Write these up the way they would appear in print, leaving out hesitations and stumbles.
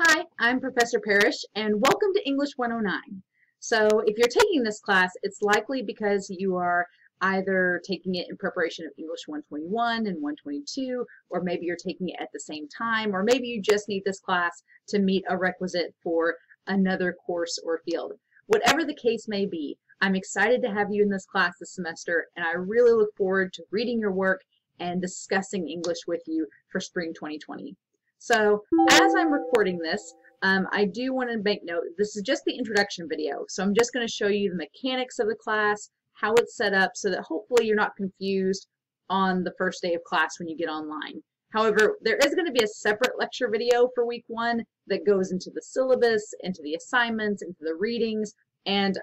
Hi, I'm Professor Parish, and welcome to English 109. So if you're taking this class, it's likely because you are either taking it in preparation of English 121 and 122, or maybe you're taking it at the same time, or maybe you just need this class to meet a requisite for another course or field. Whatever the case may be, I'm excited to have you in this class this semester, and I really look forward to reading your work and discussing English with you for spring 2020. So as I'm recording this, I do want to make note, this is just the introduction video. So I'm just going to show you the mechanics of the class, how it's set up, so that hopefully you're not confused on the first day of class when you get online. However, there is going to be a separate lecture video for week 1 that goes into the syllabus, into the assignments, into the readings, and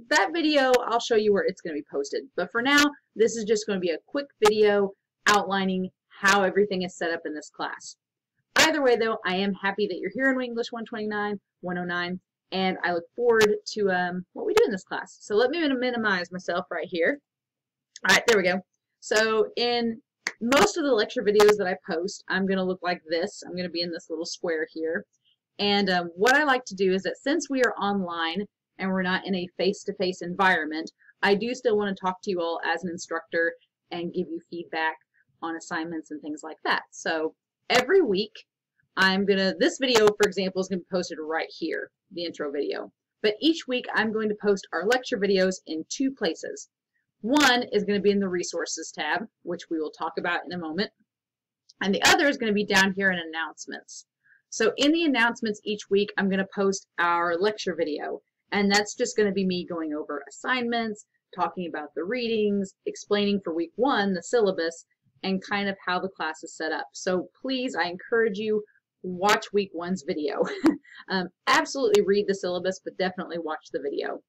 that video, I'll show you where it's going to be posted. But for now, this is just going to be a quick video outlining how everything is set up in this class. Either way, though, I am happy that you're here in English 129, 109, and I look forward to what we do in this class. So let me minimize myself right here. All right, there we go. So in most of the lecture videos that I post, I'm going to look like this. I'm going to be in this little square here. And what I like to do is that since we are online and we're not in a face-to-face environment, I do still want to talk to you all as an instructor and give you feedback on assignments and things like that. So every week, this video, for example, is going to be posted right here, the intro video. But each week, I'm going to post our lecture videos in 2 places. One is going to be in the resources tab, which we will talk about in a moment. And the other is going to be down here in announcements. So in the announcements each week, I'm going to post our lecture video. And that's just going to be me going over assignments, talking about the readings, explaining for week 1 the syllabus, and kind of how the class is set up. So please, I encourage you, watch week 1's video. Absolutely read the syllabus, but definitely watch the video.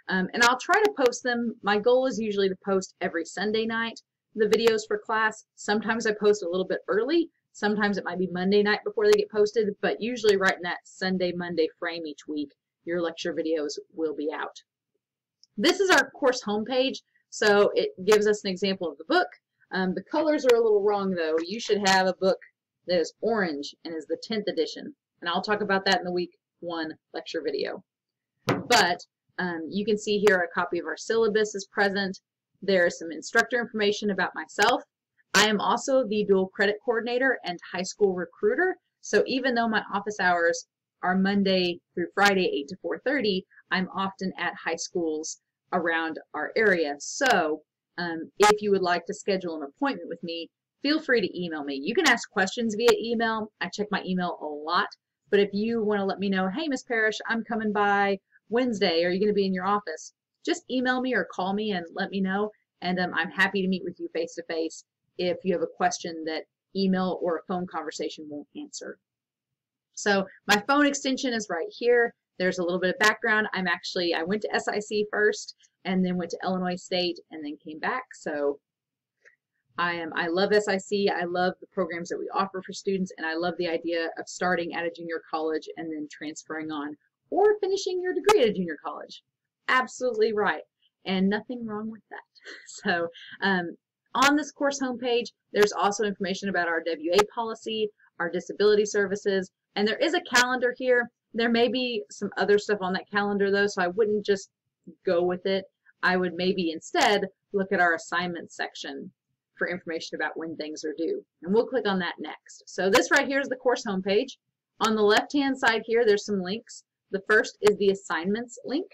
And I'll try to post them. My goal is usually to post every Sunday night the videos for class. Sometimes I post a little bit early. Sometimes it might be Monday night before they get posted, but usually right in that Sunday, Monday frame each week, your lecture videos will be out. This is our course homepage, so it gives us an example of the book. The colors are a little wrong, though. You should have a book that is orange and is the 10th edition. And I'll talk about that in the week 1 lecture video. But you can see here a copy of our syllabus is present. There's some instructor information about myself. I am also the dual credit coordinator and high school recruiter. So even though my office hours are Monday through Friday, 8 to 4:30, I'm often at high schools around our area. So if you would like to schedule an appointment with me, feel free to email me. You can ask questions via email. I check my email a lot. But if you want to let me know, hey, Miss Parish, I'm coming by Wednesday. Are you going to be in your office? Just email me or call me and let me know. And I'm happy to meet with you face-to-face if you have a question that email or a phone conversation won't answer. So my phone extension is right here. There's a little bit of background. I went to SIC first and then went to Illinois State and then came back. So I love SIC. I love the programs that we offer for students, and I love the idea of starting at a junior college and then transferring on or finishing your degree at a junior college. Absolutely right. And nothing wrong with that. So on this course homepage, there's also information about our WA policy, our disability services, and there is a calendar here. There may be some other stuff on that calendar, though, so I wouldn't just go with it. I would maybe instead look at our assignments section for information about when things are due. And we'll click on that next. So this right here is the course homepage. On the left-hand side here, there's some links. The first is the assignments link.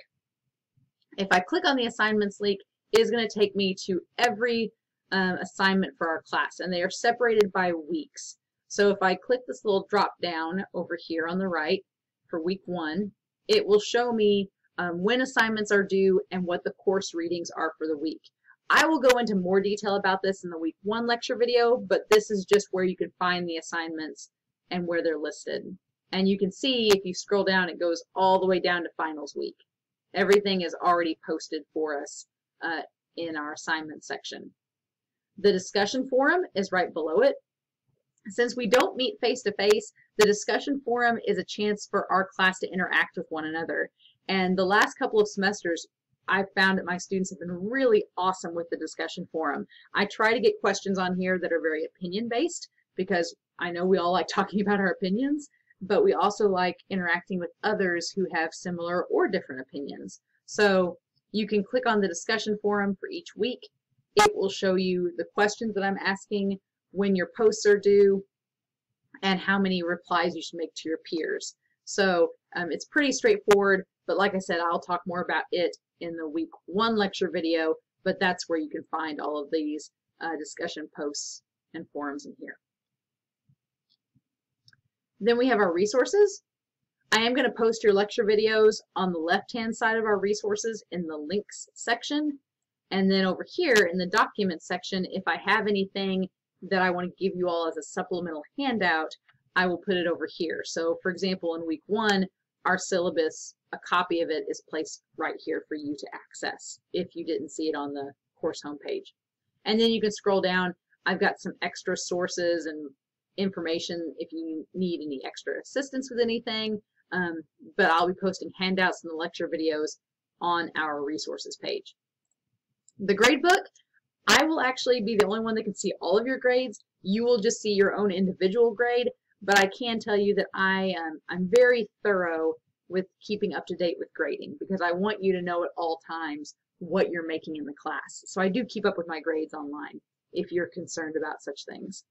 If I click on the assignments link, it is going to take me to every assignment for our class, and they are separated by weeks. So if I click this little drop down over here on the right for week 1, it will show me when assignments are due and what the course readings are for the week. I will go into more detail about this in the week 1 lecture video, but this is just where you can find the assignments and where they're listed. And you can see if you scroll down, it goes all the way down to finals week. Everything is already posted for us in our assignment section. The discussion forum is right below it. Since we don't meet face-to-face, the discussion forum is a chance for our class to interact with one another. And the last couple of semesters, I've found that my students have been really awesome with the discussion forum. I try to get questions on here that are very opinion-based because I know we all like talking about our opinions. but we also like interacting with others who have similar or different opinions. So you can click on the discussion forum for each week. It will show you the questions that I'm asking, when your posts are due, and how many replies you should make to your peers. So it's pretty straightforward, but like I said, I'll talk more about it in the week 1 lecture video, but that's where you can find all of these discussion posts and forums in here. Then we have our resources. I am going to post your lecture videos on the left-hand side of our resources in the links section. And then over here in the documents section, if I have anything that I want to give you all as a supplemental handout, I will put it over here. So for example, in week 1, our syllabus, a copy of it is placed right here for you to access if you didn't see it on the course homepage. And then you can scroll down. I've got some extra sources and information if you need any extra assistance with anything, but I'll be posting handouts and the lecture videos on our resources page. The grade book, I will actually be the only one that can see all of your grades. You will just see your own individual grade, but I can tell you that I'm very thorough with keeping up to date with grading because I want you to know at all times what you're making in the class. So I do keep up with my grades online if you're concerned about such things.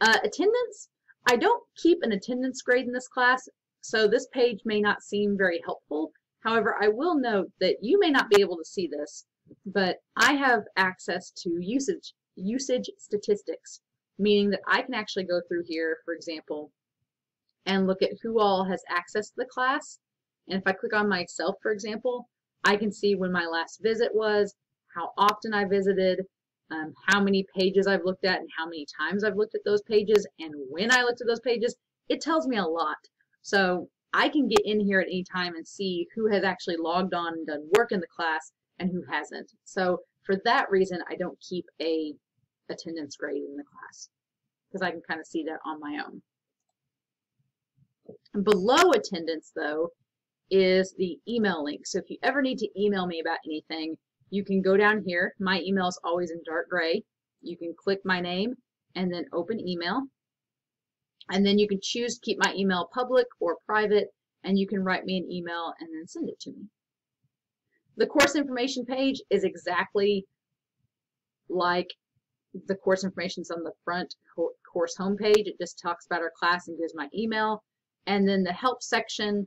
Attendance, I don't keep an attendance grade in this class, so this page may not seem very helpful. However, I will note that you may not be able to see this, but I have access to usage statistics, meaning that I can actually go through here, for example, and look at who all has access to the class. And if I click on myself, for example, I can see when my last visit was, how often I visited, how many pages I've looked at and how many times I've looked at those pages and when I looked at those pages. It tells me a lot. So I can get in here at any time and see who has actually logged on and done work in the class and who hasn't. So for that reason, I don't keep a attendance grade in the class because I can kind of see that on my own. And below attendance, though, is the email link. So if you ever need to email me about anything, you can go down here. My email is always in dark gray. You can click my name and then open email. And then you can choose to keep my email public or private, and you can write me an email and then send it to me. The course information page is exactly like the course information is on the front course homepage. It just talks about our class and gives my email. And then the help section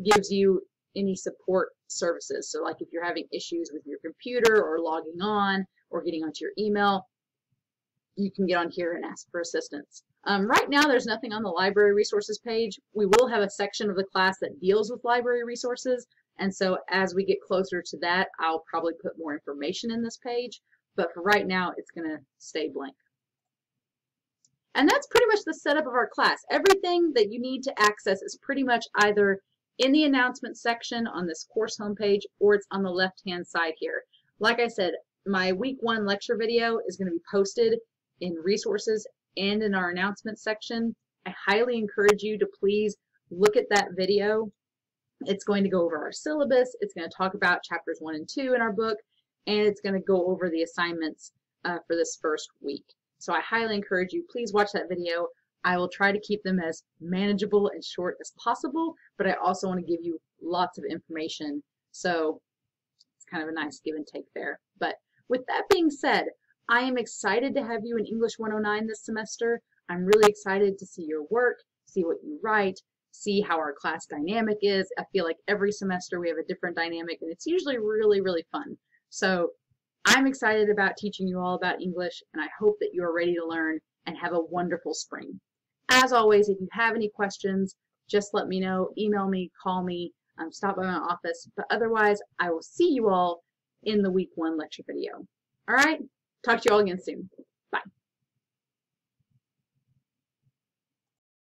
gives you any support services. So like if you're having issues with your computer or logging on or getting onto your email, you can get on here and ask for assistance. Right now there's nothing on the library resources page. We will have a section of the class that deals with library resources, and so as we get closer to that, I'll probably put more information in this page, but for right now it's going to stay blank. And that's pretty much the setup of our class. Everything that you need to access is pretty much either in the announcement section on this course homepage or it's on the left-hand side here. Like I said, my week 1 lecture video is going to be posted in resources and in our announcement section. I highly encourage you to please look at that video. It's going to go over our syllabus, it's going to talk about chapters 1 and 2 in our book, and it's going to go over the assignments for this first week. So I highly encourage you, please watch that video. I will try to keep them as manageable and short as possible, but I also want to give you lots of information. So it's kind of a nice give and take there. But with that being said, I am excited to have you in English 109 this semester. I'm really excited to see your work, see what you write, see how our class dynamic is. I feel like every semester we have a different dynamic, and it's usually really, really fun. So I'm excited about teaching you all about English, and I hope that you are ready to learn and have a wonderful spring. As always, if you have any questions, just let me know, email me, call me, stop by my office. But otherwise, I will see you all in the week 1 lecture video. All right, talk to you all again soon.